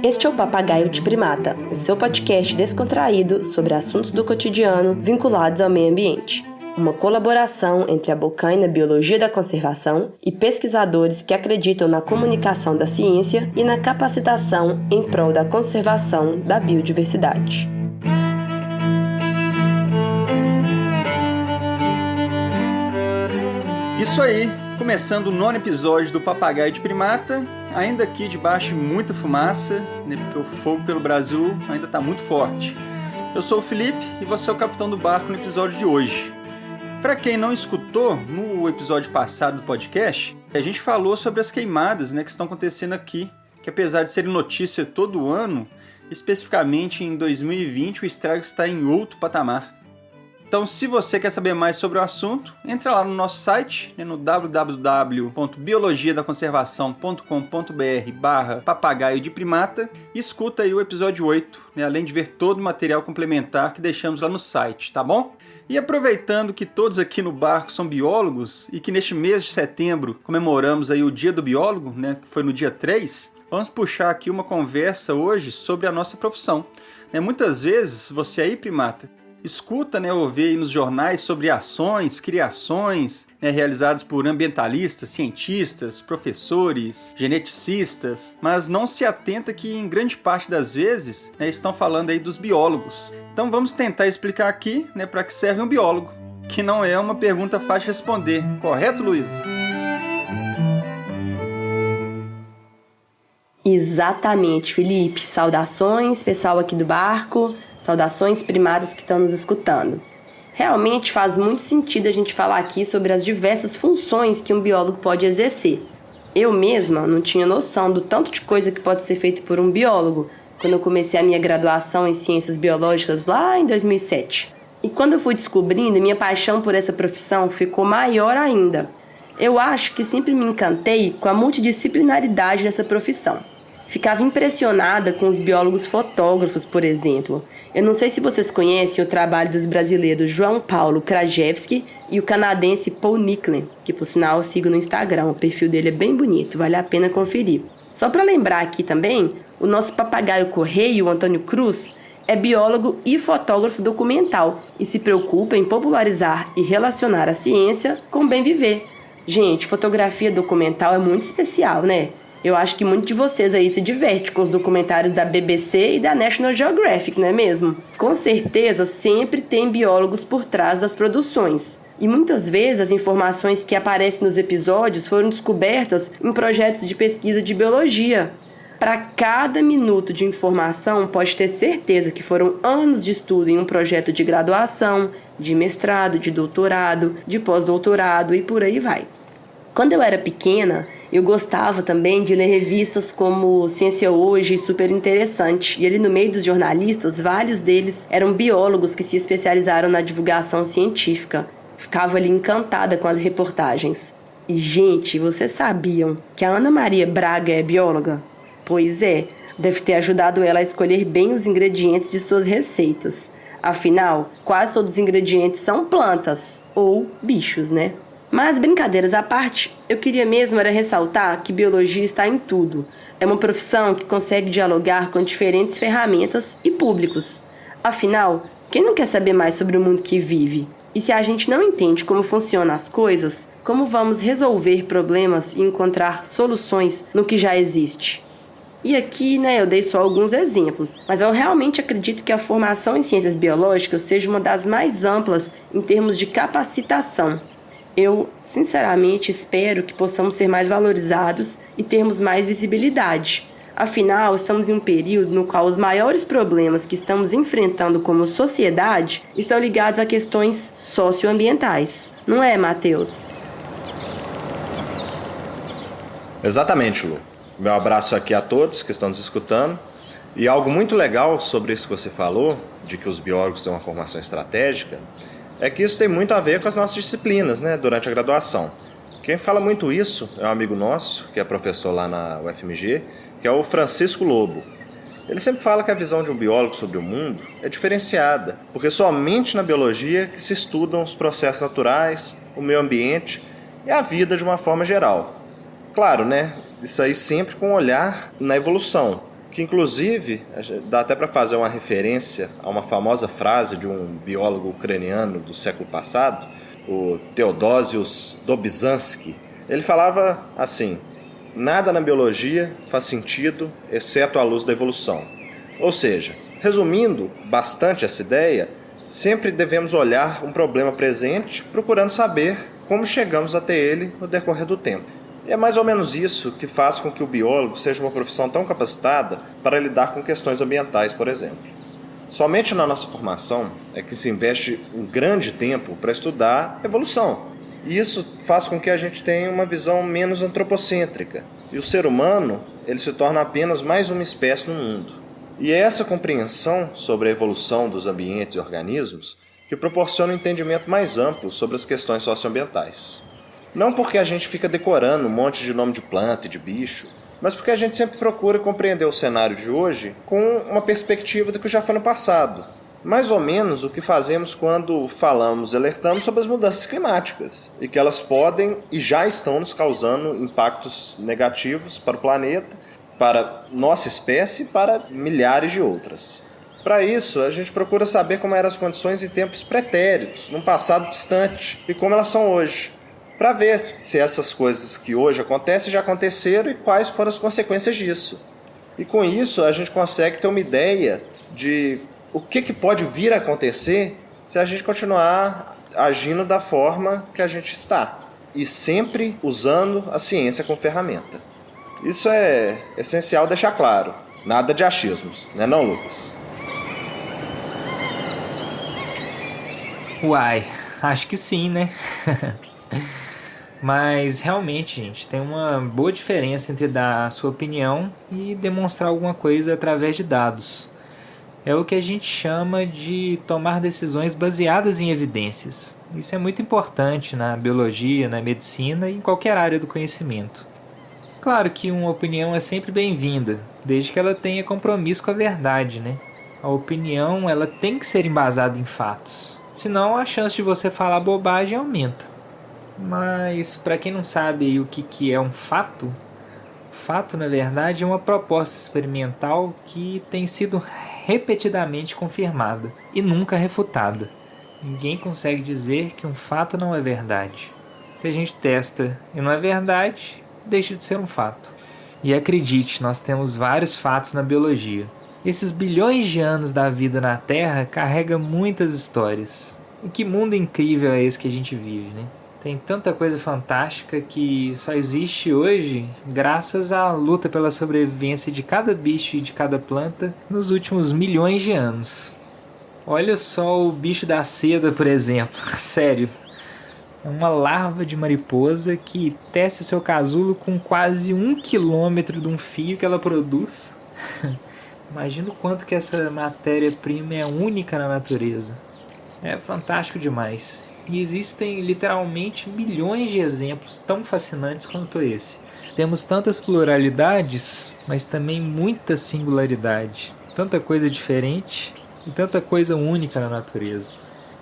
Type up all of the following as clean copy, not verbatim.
Este é o Papagaio de Primata, o seu podcast descontraído sobre assuntos do cotidiano vinculados ao meio ambiente. Uma colaboração entre a Bocaina Biologia da Conservação e pesquisadores que acreditam na comunicação da ciência e na capacitação em prol da conservação da biodiversidade. Isso aí, começando o 9º episódio do Papagaio de Primata, ainda aqui debaixo de muita fumaça, né, porque o fogo pelo Brasil ainda está muito forte. Eu sou o Felipe e você é o capitão do barco no episódio de hoje. Para quem não escutou, no episódio passado do podcast, a gente falou sobre as queimadas, né, que estão acontecendo aqui, que apesar de serem notícia todo ano, especificamente em 2020 o estrago está em outro patamar. Então, se você quer saber mais sobre o assunto, entra lá no nosso site, né, no www.biologiadaconservação.com.br/papagaio de primata e escuta aí o episódio 8, né, além de ver todo o material complementar que deixamos lá no site, tá bom? E aproveitando que todos aqui no barco são biólogos e que neste mês de setembro comemoramos aí o Dia do Biólogo, né, que foi no dia 3, vamos puxar aqui uma conversa hoje sobre a nossa profissão. Né, muitas vezes, você aí, primata, escuta, né, ou vê aí nos jornais sobre ações, criações, né, realizadas por ambientalistas, cientistas, professores, geneticistas, mas não se atenta que em grande parte das vezes, né, estão falando aí dos biólogos. Então vamos tentar explicar aqui, né, para que serve um biólogo, que não é uma pergunta fácil de responder, correto, Luiz? Exatamente, Felipe. Saudações, pessoal aqui do barco. Saudações primatas que estão nos escutando. Realmente faz muito sentido a gente falar aqui sobre as diversas funções que um biólogo pode exercer. Eu mesma não tinha noção do tanto de coisa que pode ser feito por um biólogo quando eu comecei a minha graduação em Ciências Biológicas lá em 2007. E quando eu fui descobrindo, minha paixão por essa profissão ficou maior ainda. Eu acho que sempre me encantei com a multidisciplinaridade dessa profissão. Ficava impressionada com os biólogos fotógrafos, por exemplo. Eu não sei se vocês conhecem o trabalho dos brasileiros João Paulo Krajewski e o canadense Paul Nicklin, que por sinal eu sigo no Instagram, o perfil dele é bem bonito, vale a pena conferir. Só para lembrar aqui também, o nosso papagaio correio, o Antônio Cruz, é biólogo e fotógrafo documental e se preocupa em popularizar e relacionar a ciência com o bem viver. Gente, fotografia documental é muito especial, né? Eu acho que muitos de vocês aí se divertem com os documentários da BBC e da National Geographic, não é mesmo? Com certeza sempre tem biólogos por trás das produções. E muitas vezes as informações que aparecem nos episódios foram descobertas em projetos de pesquisa de biologia. Para cada minuto de informação, pode ter certeza que foram anos de estudo em um projeto de graduação, de mestrado, de doutorado, de pós-doutorado e por aí vai. Quando eu era pequena, eu gostava também de ler revistas como Ciência Hoje e Super Interessante. E ali no meio dos jornalistas, vários deles eram biólogos que se especializaram na divulgação científica. Ficava ali encantada com as reportagens. E, gente, vocês sabiam que a Ana Maria Braga é bióloga? Pois é, deve ter ajudado ela a escolher bem os ingredientes de suas receitas. Afinal, quase todos os ingredientes são plantas, ou bichos, né? Mas, brincadeiras à parte, eu queria mesmo era ressaltar que biologia está em tudo. É uma profissão que consegue dialogar com diferentes ferramentas e públicos. Afinal, quem não quer saber mais sobre o mundo que vive? E se a gente não entende como funcionam as coisas, como vamos resolver problemas e encontrar soluções no que já existe? E aqui, eu dei só alguns exemplos, mas eu realmente acredito que a formação em ciências biológicas seja uma das mais amplas em termos de capacitação. Eu, sinceramente, espero que possamos ser mais valorizados e termos mais visibilidade. Afinal, estamos em um período no qual os maiores problemas que estamos enfrentando como sociedade estão ligados a questões socioambientais. Não é, Matheus? Exatamente, Lu. Meu abraço aqui a todos que estão nos escutando. E algo muito legal sobre isso que você falou, de que os biólogos têm uma formação estratégica, é que isso tem muito a ver com as nossas disciplinas, né, durante a graduação. Quem fala muito isso é um amigo nosso, que é professor lá na UFMG, que é o Francisco Lobo. Ele sempre fala que a visão de um biólogo sobre o mundo é diferenciada, porque somente na biologia que se estudam os processos naturais, o meio ambiente e a vida de uma forma geral. Claro, né, isso aí sempre com um olhar na evolução, que inclusive dá até para fazer uma referência a uma famosa frase de um biólogo ucraniano do século passado, o Theodosius Dobzhansky. Ele falava assim: nada na biologia faz sentido exceto à luz da evolução. Ou seja, resumindo bastante essa ideia, sempre devemos olhar um problema presente procurando saber como chegamos até ele no decorrer do tempo. E é mais ou menos isso que faz com que o biólogo seja uma profissão tão capacitada para lidar com questões ambientais, por exemplo. Somente na nossa formação é que se investe um grande tempo para estudar evolução. E isso faz com que a gente tenha uma visão menos antropocêntrica. E o ser humano, ele se torna apenas mais uma espécie no mundo. E é essa compreensão sobre a evolução dos ambientes e organismos que proporciona um entendimento mais amplo sobre as questões socioambientais. Não porque a gente fica decorando um monte de nome de planta e de bicho, mas porque a gente sempre procura compreender o cenário de hoje com uma perspectiva do que já foi no passado. Mais ou menos o que fazemos quando falamos e alertamos sobre as mudanças climáticas, e que elas podem e já estão nos causando impactos negativos para o planeta, para nossa espécie e para milhares de outras. Para isso, a gente procura saber como eram as condições em tempos pretéritos, num passado distante, e como elas são hoje, para ver se essas coisas que hoje acontecem já aconteceram e quais foram as consequências disso. E com isso a gente consegue ter uma ideia de o que pode vir a acontecer se a gente continuar agindo da forma que a gente está. E sempre usando a ciência como ferramenta. Isso é essencial deixar claro. Nada de achismos, né não, Lucas? Uai, acho que sim, né? Mas realmente, gente, tem uma boa diferença entre dar a sua opinião e demonstrar alguma coisa através de dados. É o que a gente chama de tomar decisões baseadas em evidências. Isso é muito importante na biologia, na medicina e em qualquer área do conhecimento. Claro que uma opinião é sempre bem-vinda, desde que ela tenha compromisso com a verdade, né? A opinião, ela tem que ser embasada em fatos. Senão a chance de você falar bobagem aumenta. Mas para quem não sabe o que é um fato, fato na verdade é uma proposta experimental que tem sido repetidamente confirmada e nunca refutada. Ninguém consegue dizer que um fato não é verdade. Se a gente testa e não é verdade, deixa de ser um fato. E acredite, nós temos vários fatos na biologia. Esses bilhões de anos da vida na Terra carrega muitas histórias. E que mundo incrível é esse que a gente vive, né? Tem tanta coisa fantástica que só existe hoje graças à luta pela sobrevivência de cada bicho e de cada planta nos últimos milhões de anos. Olha só o bicho da seda, por exemplo. Sério. É uma larva de mariposa que tece o seu casulo com quase 1 quilômetro de um fio que ela produz. Imagina o quanto que essa matéria-prima é única na natureza. É fantástico demais. E existem literalmente milhões de exemplos tão fascinantes quanto esse. Temos tantas pluralidades, mas também muita singularidade. Tanta coisa diferente e tanta coisa única na natureza.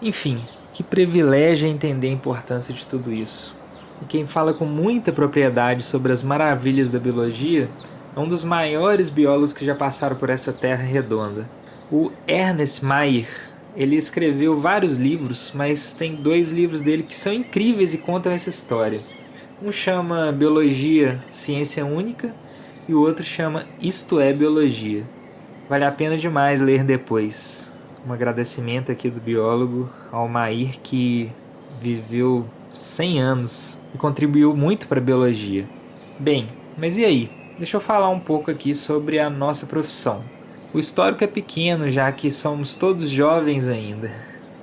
Enfim, que privilégio é entender a importância de tudo isso. E quem fala com muita propriedade sobre as maravilhas da biologia é um dos maiores biólogos que já passaram por essa terra redonda. O Ernest Mayr. Ele escreveu vários livros, mas tem 2 livros dele que são incríveis e contam essa história. Um chama Biologia, Ciência Única e o outro chama Isto é Biologia. Vale a pena demais ler depois. Um agradecimento aqui do biólogo ao Mayr, que viveu 100 anos e contribuiu muito para a biologia. Bem, mas e aí? Deixa eu falar um pouco aqui sobre a nossa profissão. O histórico é pequeno, já que somos todos jovens ainda.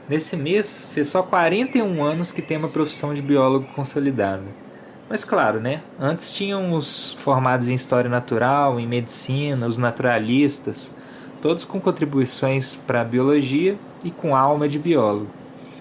Nesse mês, fez só 41 anos que tem uma profissão de biólogo consolidada. Mas claro, né? Antes tinham os formados em História Natural, em Medicina, os naturalistas, todos com contribuições para a biologia e com alma de biólogo.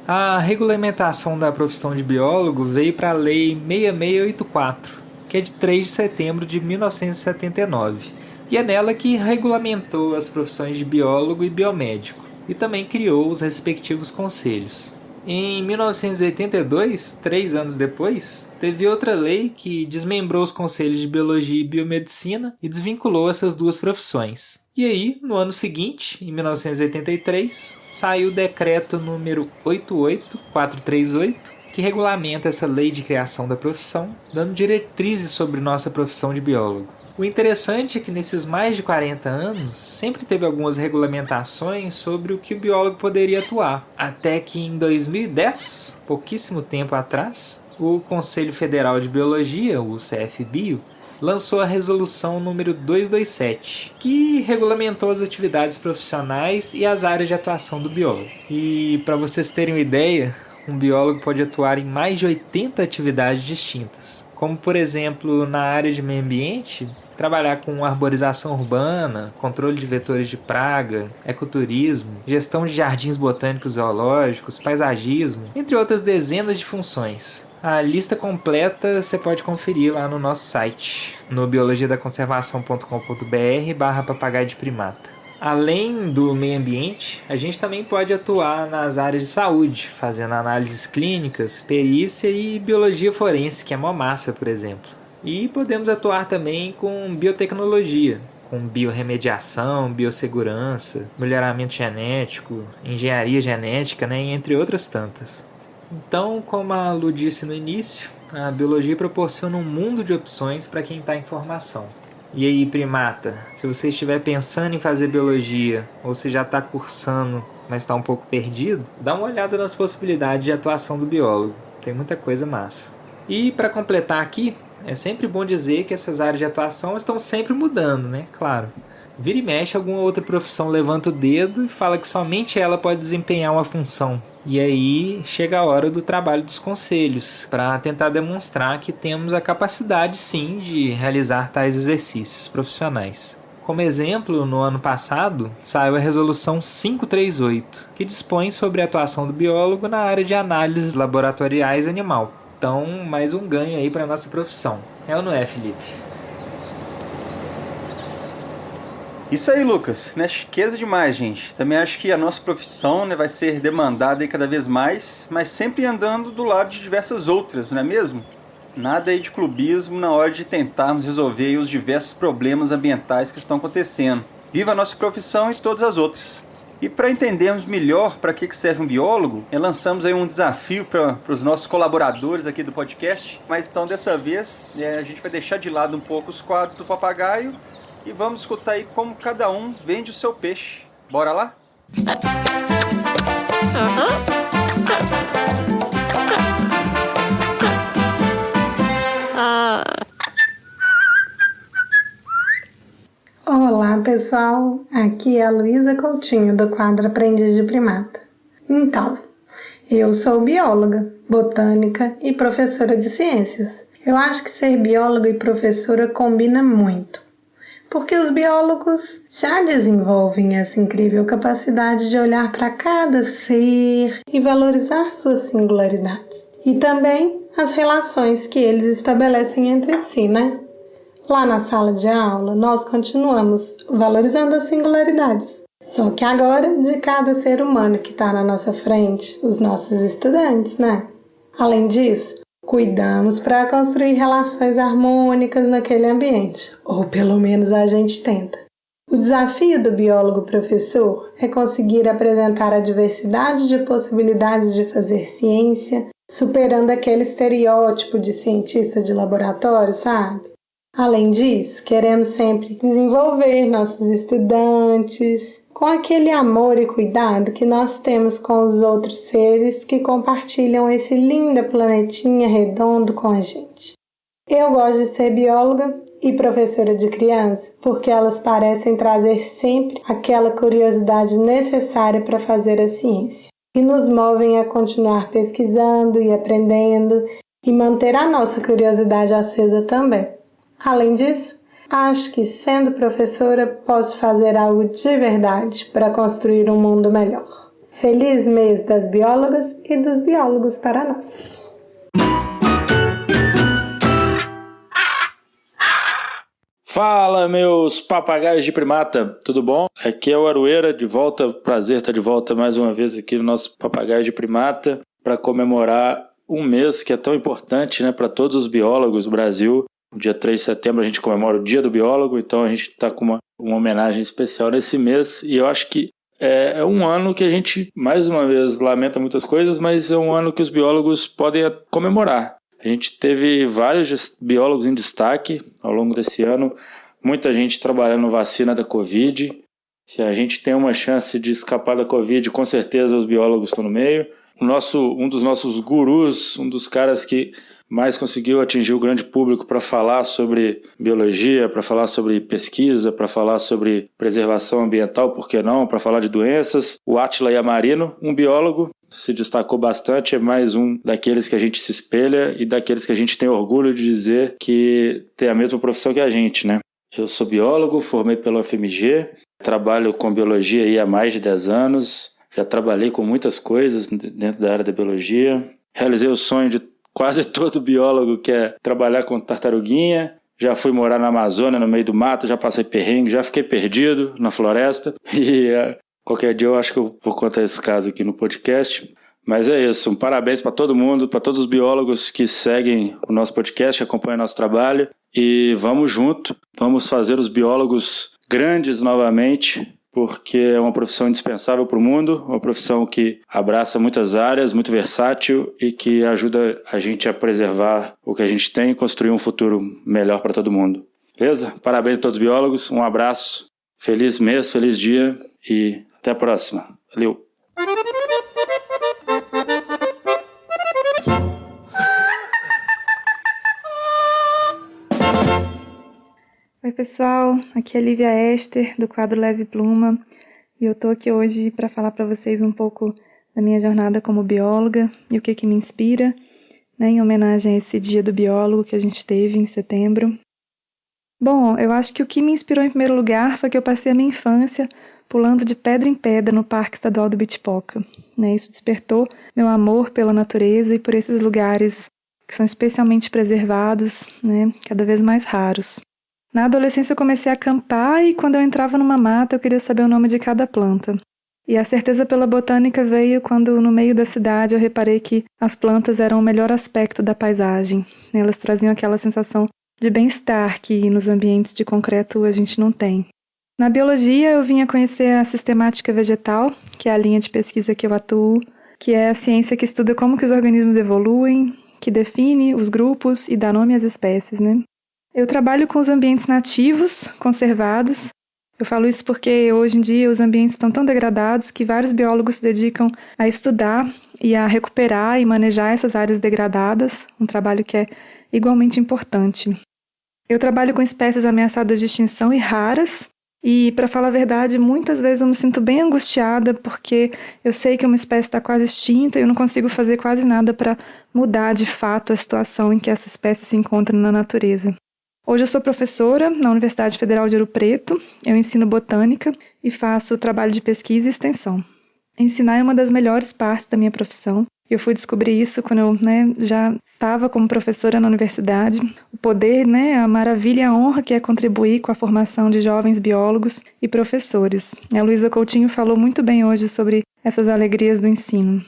A regulamentação da profissão de biólogo veio para a Lei 6684, que é de 3 de setembro de 1979. E é nela que regulamentou as profissões de biólogo e biomédico, e também criou os respectivos conselhos. Em 1982, 3 anos depois, teve outra lei que desmembrou os conselhos de biologia e biomedicina e desvinculou essas duas profissões. E aí, no ano seguinte, em 1983, saiu o decreto número 88438, que regulamenta essa lei de criação da profissão, dando diretrizes sobre nossa profissão de biólogo. O interessante é que nesses mais de 40 anos, sempre teve algumas regulamentações sobre o que o biólogo poderia atuar. Até que em 2010, pouquíssimo tempo atrás, o Conselho Federal de Biologia, o CFBio, lançou a resolução número 227, que regulamentou as atividades profissionais e as áreas de atuação do biólogo. E para vocês terem uma ideia, um biólogo pode atuar em mais de 80 atividades distintas, como por exemplo na área de meio ambiente, trabalhar com arborização urbana, controle de vetores de praga, ecoturismo, gestão de jardins botânicos zoológicos, paisagismo, entre outras dezenas de funções. A lista completa você pode conferir lá no nosso site, no biologiadaconservação.com.br/papagaio de primata. Além do meio ambiente, a gente também pode atuar nas áreas de saúde, fazendo análises clínicas, perícia e biologia forense, que é mó massa, por exemplo. E podemos atuar também com biotecnologia, com biorremediação, biossegurança, melhoramento genético, engenharia genética, entre outras tantas. Então, como a Lu disse no início, a biologia proporciona um mundo de opções para quem está em formação. E aí, primata, se você estiver pensando em fazer biologia, ou se já está cursando, mas está um pouco perdido, dá uma olhada nas possibilidades de atuação do biólogo. Tem muita coisa massa. E para completar aqui, é sempre bom dizer que essas áreas de atuação estão sempre mudando, Claro. Vira e mexe, alguma outra profissão levanta o dedo e fala que somente ela pode desempenhar uma função. E aí chega a hora do trabalho dos conselhos, para tentar demonstrar que temos a capacidade sim de realizar tais exercícios profissionais. Como exemplo, no ano passado, saiu a Resolução 538, que dispõe sobre a atuação do biólogo na área de análises laboratoriais animal. Então, mais um ganho aí para a nossa profissão. É ou não é, Felipe? Isso aí, Lucas, chiqueza demais, gente. Também acho que a nossa profissão vai ser demandada aí cada vez mais, mas sempre andando do lado de diversas outras, não é mesmo? Nada aí de clubismo na hora de tentarmos resolver aí os diversos problemas ambientais que estão acontecendo. Viva a nossa profissão e todas as outras. E para entendermos melhor para que serve um biólogo, lançamos aí um desafio para os nossos colaboradores aqui do podcast, mas então dessa vez a gente vai deixar de lado um pouco os quadros do papagaio e vamos escutar aí como cada um vende o seu peixe. Bora lá? Olá pessoal, aqui é a Luísa Coutinho do quadro Aprendiz de Primata. Então, eu sou bióloga, botânica e professora de ciências. Eu acho que ser bióloga e professora combina muito, porque os biólogos já desenvolvem essa incrível capacidade de olhar para cada ser e valorizar suas singularidades. E também as relações que eles estabelecem entre si, Lá na sala de aula, nós continuamos valorizando as singularidades. Só que agora, de cada ser humano que está na nossa frente, os nossos estudantes, Além disso, cuidamos para construir relações harmônicas naquele ambiente, ou pelo menos a gente tenta. O desafio do biólogo professor é conseguir apresentar a diversidade de possibilidades de fazer ciência, superando aquele estereótipo de cientista de laboratório, sabe? Além disso, queremos sempre desenvolver nossos estudantes com aquele amor e cuidado que nós temos com os outros seres que compartilham esse lindo planetinha redondo com a gente. Eu gosto de ser bióloga e professora de criança porque elas parecem trazer sempre aquela curiosidade necessária para fazer a ciência e nos movem a continuar pesquisando e aprendendo e manter a nossa curiosidade acesa também. Além disso, acho que sendo professora posso fazer algo de verdade para construir um mundo melhor. Feliz mês das biólogas e dos biólogos para nós! Fala, meus papagaios de primata, tudo bom? Aqui é o Aroeira, de volta, prazer estar de volta mais uma vez aqui no nosso Papagaio de Primata, para comemorar um mês que é tão importante, né, para todos os biólogos do Brasil. No dia 3 de setembro a gente comemora o Dia do Biólogo, então a gente está com uma homenagem especial nesse mês, e eu acho que é um ano que a gente, mais uma vez, lamenta muitas coisas, mas é um ano que os biólogos podem comemorar. A gente teve vários biólogos em destaque ao longo desse ano, muita gente trabalhando vacina da Covid. Se a gente tem uma chance de escapar da Covid, com certeza os biólogos estão no meio. Um dos nossos gurus, um dos caras que mais conseguiu atingir o grande público para falar sobre biologia, para falar sobre pesquisa, para falar sobre preservação ambiental, por que não, para falar de doenças. O Átila Yamarino, um biólogo, se destacou bastante, é mais um daqueles que a gente se espelha e daqueles que a gente tem orgulho de dizer que tem a mesma profissão que a gente, né? Eu sou biólogo, formei pela UFMG, trabalho com biologia aí há mais de 10 anos, já trabalhei com muitas coisas dentro da área da biologia, realizei o sonho de quase todo biólogo, que é trabalhar com tartaruguinha. Já fui morar na Amazônia, no meio do mato, já passei perrengue, já fiquei perdido na floresta. E qualquer dia eu acho que eu vou contar esse caso aqui no podcast. Mas é isso, um parabéns para todo mundo, para todos os biólogos que seguem o nosso podcast, que acompanham o nosso trabalho. E vamos junto, vamos fazer os biólogos grandes novamente, porque é uma profissão indispensável para o mundo, uma profissão que abraça muitas áreas, muito versátil e que ajuda a gente a preservar o que a gente tem e construir um futuro melhor para todo mundo. Beleza? Parabéns a todos os biólogos, um abraço, feliz mês, feliz dia e até a próxima. Valeu! Oi pessoal, aqui é Lívia Ester do quadro Leve Pluma e eu tô aqui hoje para falar para vocês um pouco da minha jornada como bióloga e o que me inspira, né, em homenagem a esse Dia do Biólogo que a gente teve em setembro. Bom, eu acho que o que me inspirou em primeiro lugar foi que eu passei a minha infância pulando de pedra em pedra no Parque Estadual do Bitpoca, né, isso despertou meu amor pela natureza e por esses lugares que são especialmente preservados, né, cada vez mais raros. Na adolescência eu comecei a acampar e quando eu entrava numa mata eu queria saber o nome de cada planta. E a certeza pela botânica veio quando no meio da cidade eu reparei que as plantas eram o melhor aspecto da paisagem. Elas traziam aquela sensação de bem-estar que nos ambientes de concreto a gente não tem. Na biologia eu vim a conhecer a sistemática vegetal, que é a linha de pesquisa que eu atuo, que é a ciência que estuda como que os organismos evoluem, que define os grupos e dá nome às espécies, né? Eu trabalho com os ambientes nativos, conservados. Eu falo isso porque hoje em dia os ambientes estão tão degradados que vários biólogos se dedicam a estudar e a recuperar e manejar essas áreas degradadas, um trabalho que é igualmente importante. Eu trabalho com espécies ameaçadas de extinção e raras, e, para falar a verdade, muitas vezes eu me sinto bem angustiada porque eu sei que uma espécie está quase extinta e eu não consigo fazer quase nada para mudar de fato a situação em que essa espécie se encontra na natureza. Hoje eu sou professora na Universidade Federal de Ouro Preto, eu ensino botânica e faço trabalho de pesquisa e extensão. Ensinar é uma das melhores partes da minha profissão. Eu fui descobrir isso quando eu já estava como professora na universidade. O poder, a maravilha e a honra que é contribuir com a formação de jovens biólogos e professores. A Luísa Coutinho falou muito bem hoje sobre essas alegrias do ensino.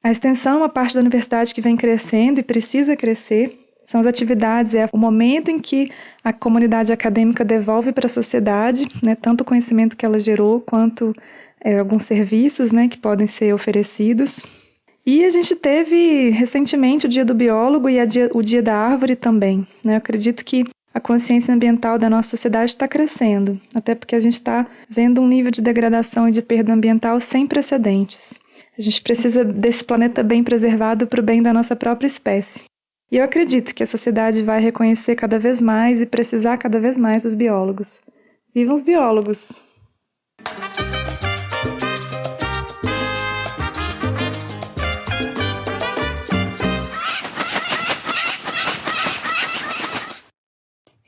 A extensão é uma parte da universidade que vem crescendo e precisa crescer. São as atividades, é o momento em que a comunidade acadêmica devolve para a sociedade, tanto o conhecimento que ela gerou, quanto alguns serviços que podem ser oferecidos. E a gente teve recentemente o Dia do Biólogo e o Dia da Árvore também. Eu acredito que a consciência ambiental da nossa sociedade está crescendo, até porque a gente está vendo um nível de degradação e de perda ambiental sem precedentes. A gente precisa desse planeta bem preservado para o bem da nossa própria espécie. E eu acredito que a sociedade vai reconhecer cada vez mais e precisar cada vez mais dos biólogos. Vivam os biólogos!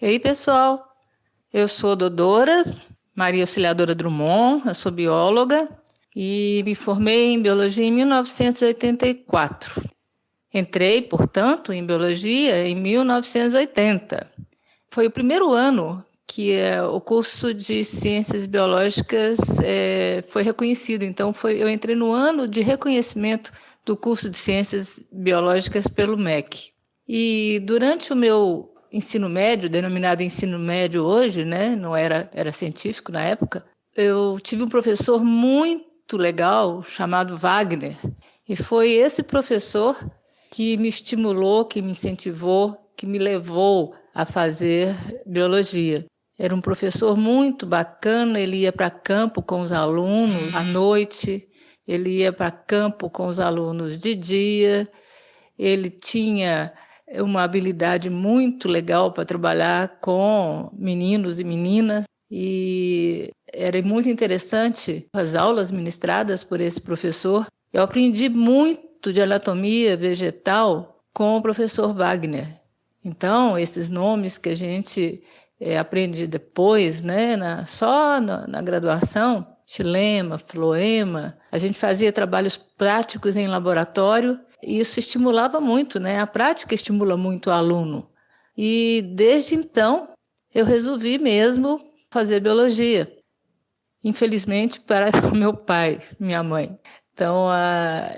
E aí, pessoal? Eu sou Dodora, Maria Auxiliadora Drummond, eu sou bióloga e me formei em biologia em 1984. Entrei, portanto, em biologia em 1980. Foi o primeiro ano que o curso de Ciências Biológicas foi reconhecido. Então, eu entrei no ano de reconhecimento do curso de Ciências Biológicas pelo MEC. E durante o meu ensino médio, denominado ensino médio hoje, né, não era científico na época, eu tive um professor muito legal chamado Wagner. E foi esse professor que me estimulou, que me incentivou, que me levou a fazer biologia. Era um professor muito bacana, ele ia para campo com os alunos à noite, ele ia para campo com os alunos de dia, ele tinha uma habilidade muito legal para trabalhar com meninos e meninas, e era muito interessante as aulas ministradas por esse professor. Eu aprendi muito de anatomia vegetal com o professor Wagner. Então, esses nomes que a gente aprende depois, né, só na graduação, xilema, floema, a gente fazia trabalhos práticos em laboratório e isso estimulava muito, né? A prática estimula muito o aluno. E desde então, eu resolvi mesmo fazer biologia. Infelizmente, para meu pai, minha mãe. Então,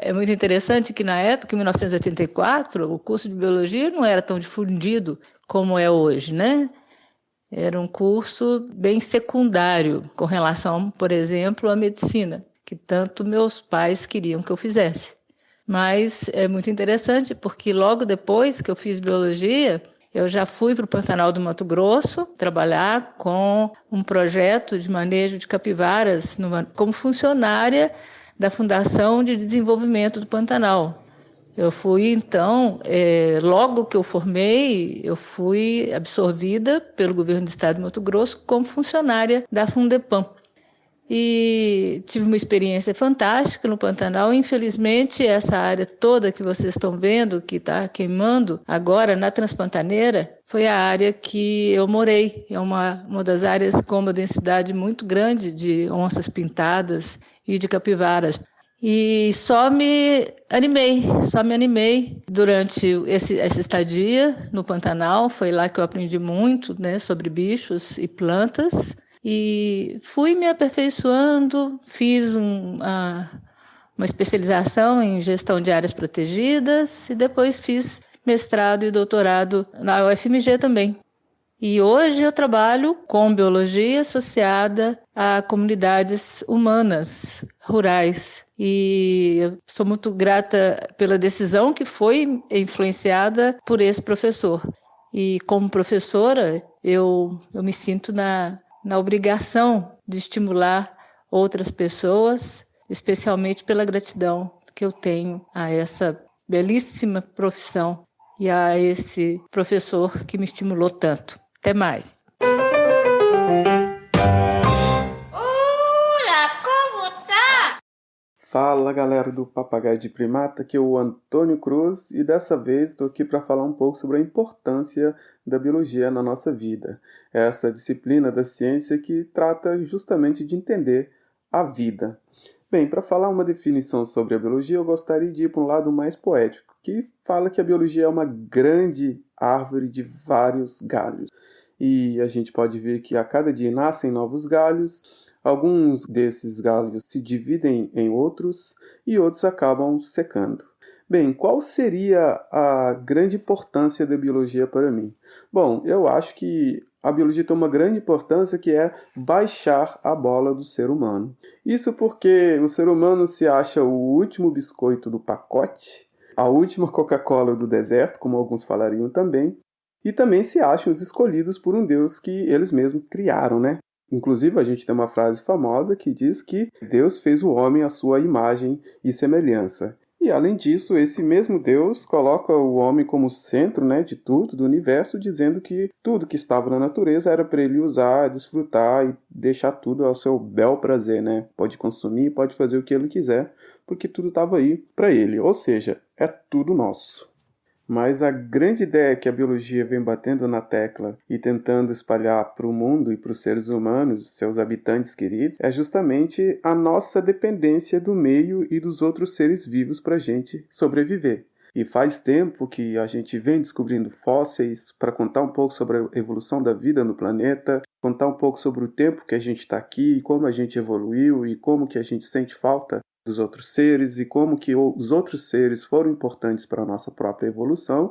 é muito interessante que na época, em 1984, o curso de biologia não era tão difundido como é hoje, né? Era um curso bem secundário com relação, por exemplo, à medicina, que tanto meus pais queriam que eu fizesse. Mas é muito interessante porque logo depois que eu fiz biologia, eu já fui para o Pantanal do Mato Grosso trabalhar com um projeto de manejo de capivaras como funcionária da Fundação de Desenvolvimento do Pantanal. Eu fui, então, logo que eu formei, eu fui absorvida pelo governo do estado de Mato Grosso como funcionária da Fundepam. E tive uma experiência fantástica no Pantanal. Infelizmente, essa área toda que vocês estão vendo, que está queimando agora na Transpantaneira, foi a área que eu morei. É uma das áreas com uma densidade muito grande de onças pintadas e de capivaras. E só me animei durante essa estadia no Pantanal. Foi lá que eu aprendi muito, né, sobre bichos e plantas. E fui me aperfeiçoando, fiz uma especialização em gestão de áreas protegidas e depois fiz mestrado e doutorado na UFMG também. E hoje eu trabalho com biologia associada a comunidades humanas, rurais. E eu sou muito grata pela decisão que foi influenciada por esse professor. E como professora, eu me sinto na obrigação de estimular outras pessoas, especialmente pela gratidão que eu tenho a essa belíssima profissão e a esse professor que me estimulou tanto. Até mais. Fala galera do Papagaio de Primata, aqui é o Antônio Cruz e dessa vez estou aqui para falar um pouco sobre a importância da biologia na nossa vida. Essa disciplina da ciência que trata justamente de entender a vida. Bem, para falar uma definição sobre a biologia, eu gostaria de ir para um lado mais poético, que fala que a biologia é uma grande árvore de vários galhos. E a gente pode ver que a cada dia nascem novos galhos. Alguns desses galhos se dividem em outros e outros acabam secando. Bem, qual seria a grande importância da biologia para mim? Bom, eu acho que a biologia tem uma grande importância que é baixar a bola do ser humano. Isso porque o ser humano se acha o último biscoito do pacote, a última Coca-Cola do deserto, como alguns falariam também, e também se acham os escolhidos por um Deus que eles mesmos criaram, né? Inclusive, a gente tem uma frase famosa que diz que Deus fez o homem à sua imagem e semelhança. E, além disso, esse mesmo Deus coloca o homem como centro, né, de tudo, do universo, dizendo que tudo que estava na natureza era para ele usar, desfrutar e deixar tudo ao seu bel prazer, né? Pode consumir, pode fazer o que ele quiser, porque tudo estava aí para ele. Ou seja, é tudo nosso. Mas a grande ideia que a biologia vem batendo na tecla e tentando espalhar para o mundo e para os seres humanos, seus habitantes queridos, é justamente a nossa dependência do meio e dos outros seres vivos para a gente sobreviver. E faz tempo que a gente vem descobrindo fósseis para contar um pouco sobre a evolução da vida no planeta, contar um pouco sobre o tempo que a gente está aqui, como a gente evoluiu e como que a gente sente falta dos outros seres e como que os outros seres foram importantes para a nossa própria evolução.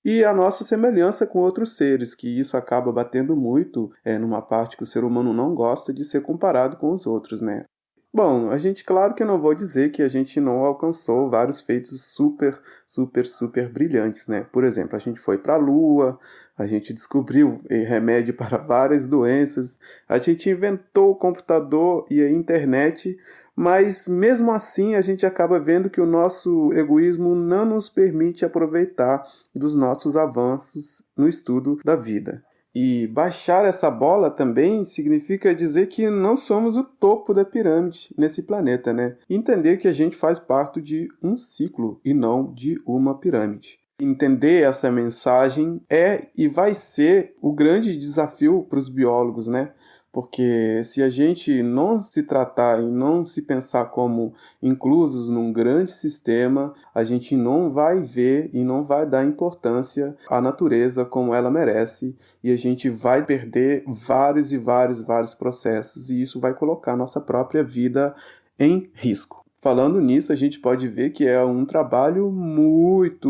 E a nossa semelhança com outros seres, que isso acaba batendo muito numa parte que o ser humano não gosta de ser comparado com os outros, né? Bom, claro que eu não vou dizer que a gente não alcançou vários feitos super brilhantes, né? Por exemplo, a gente foi para a Lua, a gente descobriu remédio para várias doenças, a gente inventou o computador e a internet, mas mesmo assim a gente acaba vendo que o nosso egoísmo não nos permite aproveitar dos nossos avanços no estudo da vida. E baixar essa bola também significa dizer que não somos o topo da pirâmide nesse planeta, né? Entender que a gente faz parte de um ciclo e não de uma pirâmide. Entender essa mensagem é e vai ser o grande desafio para os biólogos, né? Porque se a gente não se tratar e não se pensar como inclusos num grande sistema, a gente não vai ver e não vai dar importância à natureza como ela merece, e a gente vai perder vários processos, e isso vai colocar a nossa própria vida em risco. Falando nisso, a gente pode ver que é um trabalho muito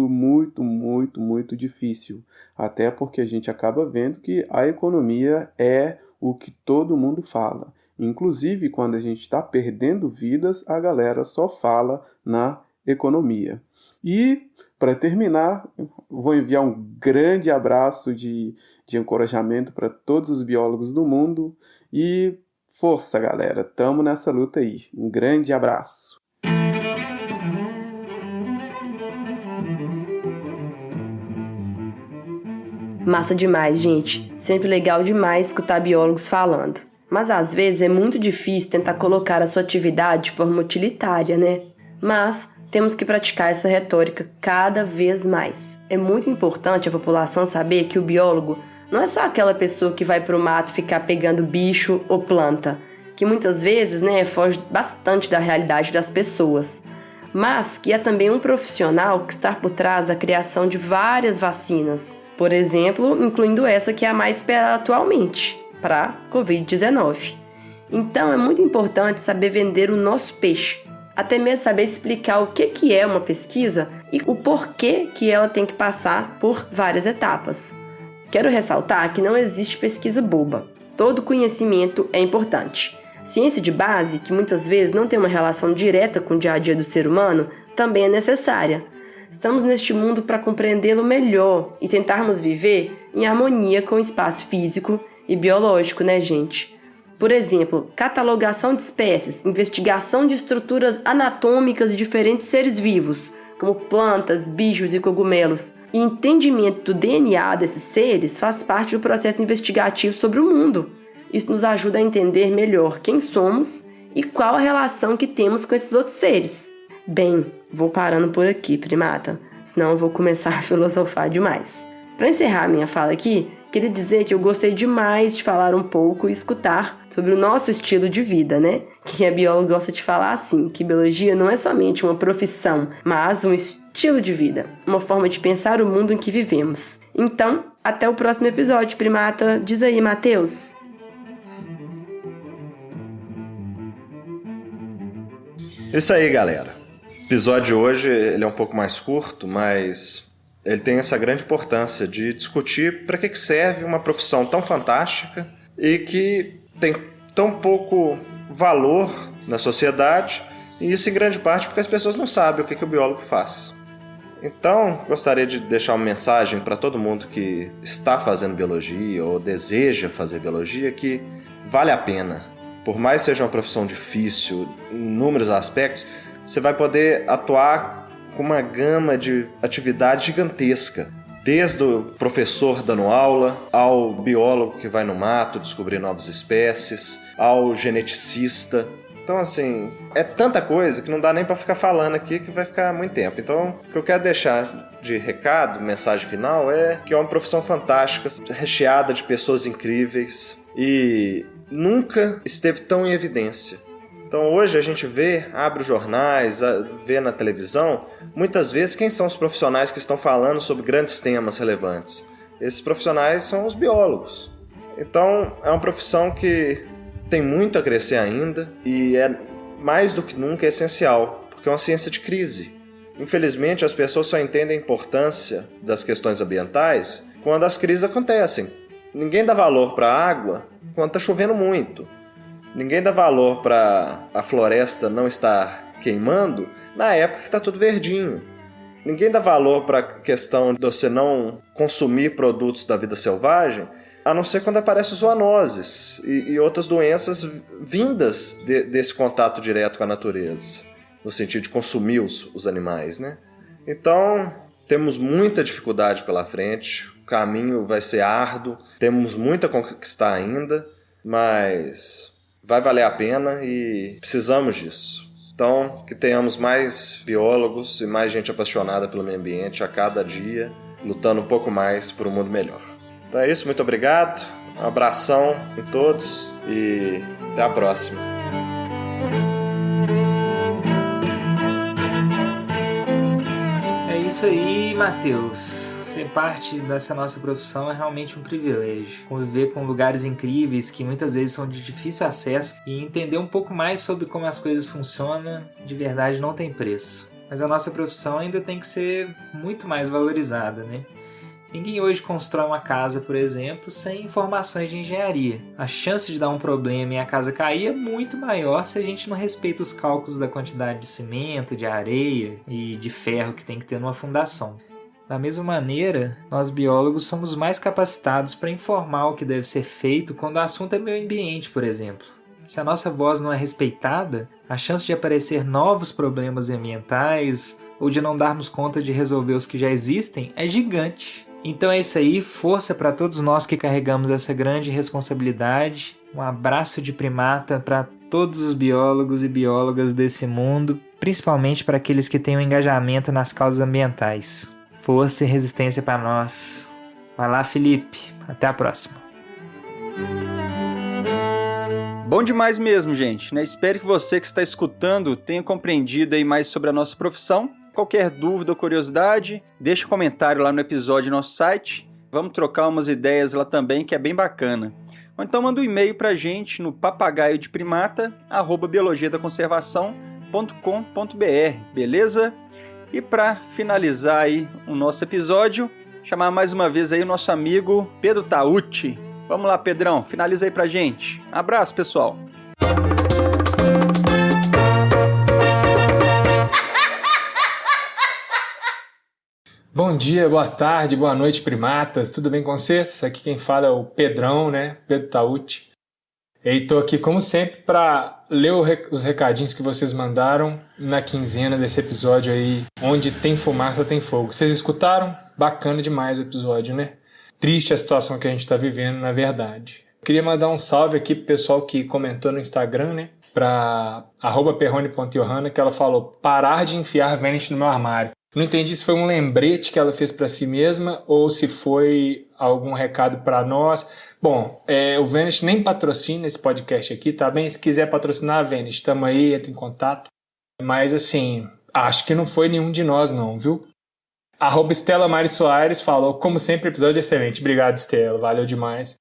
difícil, até porque a gente acaba vendo que a economia é o que todo mundo fala. Inclusive, quando a gente está perdendo vidas, a galera só fala na economia. E, para terminar, vou enviar um grande abraço de encorajamento para todos os biólogos do mundo. E força, galera! Tamo nessa luta aí. Um grande abraço! Massa demais, gente. Sempre legal demais escutar biólogos falando. Mas às vezes é muito difícil tentar colocar a sua atividade de forma utilitária, né? Mas temos que praticar essa retórica cada vez mais. É muito importante a população saber que o biólogo não é só aquela pessoa que vai pro mato ficar pegando bicho ou planta, que muitas vezes, né, foge bastante da realidade das pessoas. Mas que é também um profissional que está por trás da criação de várias vacinas. Por exemplo, incluindo essa que é a mais esperada atualmente, para a Covid-19. Então é muito importante saber vender o nosso peixe, até mesmo saber explicar o que é uma pesquisa e o porquê que ela tem que passar por várias etapas. Quero ressaltar que não existe pesquisa boba. Todo conhecimento é importante. Ciência de base, que muitas vezes não tem uma relação direta com o dia a dia do ser humano, também é necessária. Estamos neste mundo para compreendê-lo melhor e tentarmos viver em harmonia com o espaço físico e biológico, né, gente? Por exemplo, catalogação de espécies, investigação de estruturas anatômicas de diferentes seres vivos, como plantas, bichos e cogumelos, e entendimento do DNA desses seres faz parte do processo investigativo sobre o mundo. Isso nos ajuda a entender melhor quem somos e qual a relação que temos com esses outros seres. Bem, vou parando por aqui, primata, senão eu vou começar a filosofar demais. Para encerrar minha fala aqui, queria dizer que eu gostei demais de falar um pouco e escutar sobre o nosso estilo de vida, né? Quem é biólogo gosta de falar assim, que biologia não é somente uma profissão, mas um estilo de vida, uma forma de pensar o mundo em que vivemos. Então, até o próximo episódio, primata. Diz aí, Matheus. Isso aí, galera. O episódio de hoje ele é um pouco mais curto, mas ele tem essa grande importância de discutir para que serve uma profissão tão fantástica e que tem tão pouco valor na sociedade, e isso em grande parte porque as pessoas não sabem o que o biólogo faz. Então, gostaria de deixar uma mensagem para todo mundo que está fazendo biologia ou deseja fazer biologia, que vale a pena. Por mais que seja uma profissão difícil em inúmeros aspectos, você vai poder atuar com uma gama de atividade gigantesca. Desde o professor dando aula, ao biólogo que vai no mato descobrir novas espécies, ao geneticista. Então, assim, é tanta coisa que não dá nem para ficar falando aqui, que vai ficar muito tempo. Então, o que eu quero deixar de recado, mensagem final, é que é uma profissão fantástica, recheada de pessoas incríveis e nunca esteve tão em evidência. Então hoje a gente abre os jornais, vê na televisão, muitas vezes quem são os profissionais que estão falando sobre grandes temas relevantes? Esses profissionais são os biólogos. Então é uma profissão que tem muito a crescer ainda e é mais do que nunca essencial, porque é uma ciência de crise. Infelizmente as pessoas só entendem a importância das questões ambientais quando as crises acontecem. Ninguém dá valor para a água quando está chovendo muito. Ninguém dá valor para a floresta não estar queimando na época que está tudo verdinho. Ninguém dá valor para a questão de você não consumir produtos da vida selvagem, a não ser quando aparecem zoonoses e outras doenças vindas desse contato direto com a natureza, no sentido de consumir os animais, né? Então, temos muita dificuldade pela frente, o caminho vai ser árduo, temos muito a conquistar ainda, mas vai valer a pena e precisamos disso. Então, que tenhamos mais biólogos e mais gente apaixonada pelo meio ambiente a cada dia, lutando um pouco mais por um mundo melhor. Então é isso, muito obrigado, um abração em todos e até a próxima. É isso aí, Matheus. Ser parte dessa nossa profissão é realmente um privilégio. Conviver com lugares incríveis que muitas vezes são de difícil acesso e entender um pouco mais sobre como as coisas funcionam, de verdade não tem preço. Mas a nossa profissão ainda tem que ser muito mais valorizada, né? Ninguém hoje constrói uma casa, por exemplo, sem informações de engenharia. A chance de dar um problema e a casa cair é muito maior se a gente não respeita os cálculos da quantidade de cimento, de areia e de ferro que tem que ter numa fundação. Da mesma maneira, nós biólogos somos mais capacitados para informar o que deve ser feito quando o assunto é meio ambiente, por exemplo. Se a nossa voz não é respeitada, a chance de aparecer novos problemas ambientais ou de não darmos conta de resolver os que já existem é gigante. Então é isso aí, força para todos nós que carregamos essa grande responsabilidade. Um abraço de primata para todos os biólogos e biólogas desse mundo, principalmente para aqueles que têm um engajamento nas causas ambientais. Força e resistência para nós. Vai lá, Felipe. Até a próxima. Bom demais mesmo, gente, né? Espero que você que está escutando tenha compreendido aí mais sobre a nossa profissão. Qualquer dúvida ou curiosidade, deixa um comentário lá no episódio do nosso site. Vamos trocar umas ideias lá também, que é bem bacana. Ou então manda um e-mail pra gente no papagaiodeprimata@biologiadaconservação.com.br, beleza? E para finalizar aí o nosso episódio, chamar mais uma vez aí o nosso amigo Pedro Tauti. Vamos lá, Pedrão, finaliza aí pra gente. Abraço, pessoal. Bom dia, boa tarde, boa noite, primatas. Tudo bem com vocês? Aqui quem fala é o Pedrão, né? Pedro Tauti. E estou aqui, como sempre, para ler os recadinhos que vocês mandaram na quinzena desse episódio aí, onde tem fumaça, tem fogo. Vocês escutaram? Bacana demais o episódio, né? Triste a situação que a gente está vivendo, na verdade. Queria mandar um salve aqui pro pessoal que comentou no Instagram, né? Para @perrone.johanna, que ela falou: parar de enfiar Vanish no meu armário. Não entendi se foi um lembrete que ela fez para si mesma ou se foi algum recado para nós. Bom, o Vanish nem patrocina esse podcast aqui, tá bem? Se quiser patrocinar a Vanish, tamo aí, entra em contato. Mas assim, acho que não foi nenhum de nós não, viu? @Estela Mari Soares falou: como sempre, episódio excelente. Obrigado, Estela, valeu demais.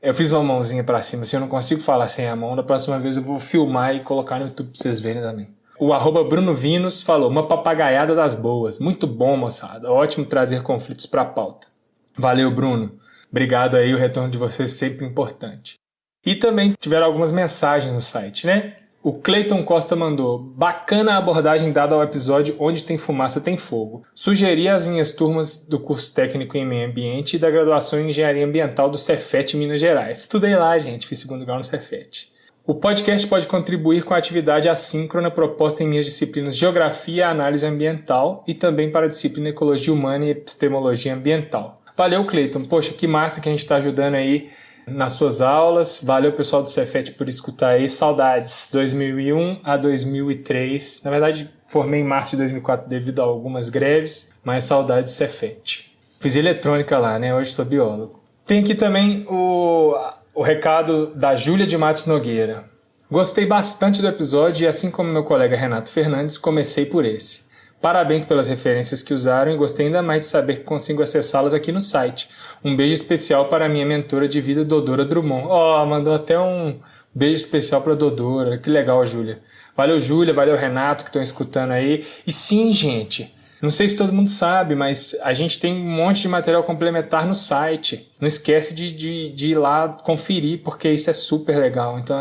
Eu fiz uma mãozinha para cima, assim, eu não consigo falar sem a mão. Da próxima vez eu vou filmar e colocar no YouTube pra vocês verem também. O @Bruno Vinos falou: uma papagaiada das boas. Muito bom, moçada. Ótimo trazer conflitos pra pauta. Valeu, Bruno. Obrigado aí, o retorno de vocês é sempre importante. E também tiveram algumas mensagens no site, né? O Cleiton Costa mandou: bacana a abordagem dada ao episódio Onde Tem Fumaça Tem Fogo. Sugeri às minhas turmas do curso técnico em meio ambiente e da graduação em engenharia ambiental do Cefet, Minas Gerais. Estudei lá, gente, fiz segundo grau no Cefet. O podcast pode contribuir com a atividade assíncrona proposta em minhas disciplinas Geografia e Análise Ambiental e também para a disciplina Ecologia Humana e Epistemologia Ambiental. Valeu, Cleiton. Poxa, que massa que a gente está ajudando aí nas suas aulas. Valeu, pessoal do Cefet, por escutar aí. Saudades. 2001 a 2003. Na verdade, formei em março de 2004 devido a algumas greves, mas saudades do Cefet. Fiz eletrônica lá, né? Hoje sou biólogo. Tem aqui também o recado da Júlia de Matos Nogueira. Gostei bastante do episódio e, assim como meu colega Renato Fernandes, comecei por esse. Parabéns pelas referências que usaram e gostei ainda mais de saber que consigo acessá-las aqui no site. Um beijo especial para a minha mentora de vida, Dodora Drummond. Mandou até um beijo especial para a Dodora. Que legal, Júlia. Valeu, Júlia. Valeu, Renato, que estão escutando aí. E sim, gente, não sei se todo mundo sabe, mas a gente tem um monte de material complementar no site. Não esquece de ir lá conferir, porque isso é super legal. Então,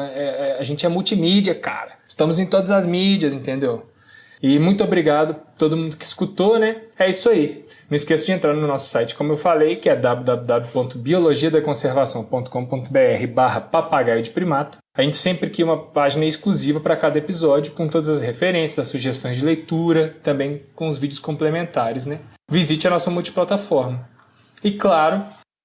a gente é multimídia, cara. Estamos em todas as mídias, entendeu? E muito obrigado a todo mundo que escutou, né? É isso aí. Não esqueça de entrar no nosso site, como eu falei, que é www.biologiadaconservação.com.br/papagaio de primata. A gente sempre cria uma página exclusiva para cada episódio, com todas as referências, as sugestões de leitura, também com os vídeos complementares, né? Visite a nossa multiplataforma. E claro,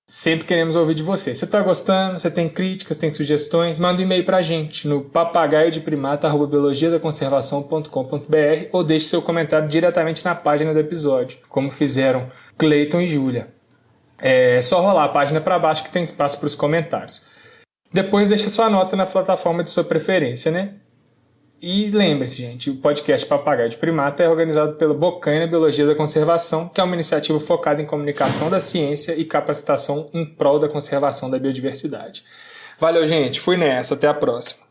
sempre queremos ouvir de você. Você está gostando? Você tem críticas, tem sugestões? Manda um e-mail para a gente no papagaiodeprimata@biologiadaconservação.com.br ou deixe seu comentário diretamente na página do episódio, como fizeram Cleiton e Júlia. É só rolar a página para baixo que tem espaço para os comentários. Depois deixa sua nota na plataforma de sua preferência, né? E lembre-se, gente, o podcast Papagaio de Primata é organizado pela Bocaina Biologia da Conservação, que é uma iniciativa focada em comunicação da ciência e capacitação em prol da conservação da biodiversidade. Valeu, gente. Fui nessa. Até a próxima.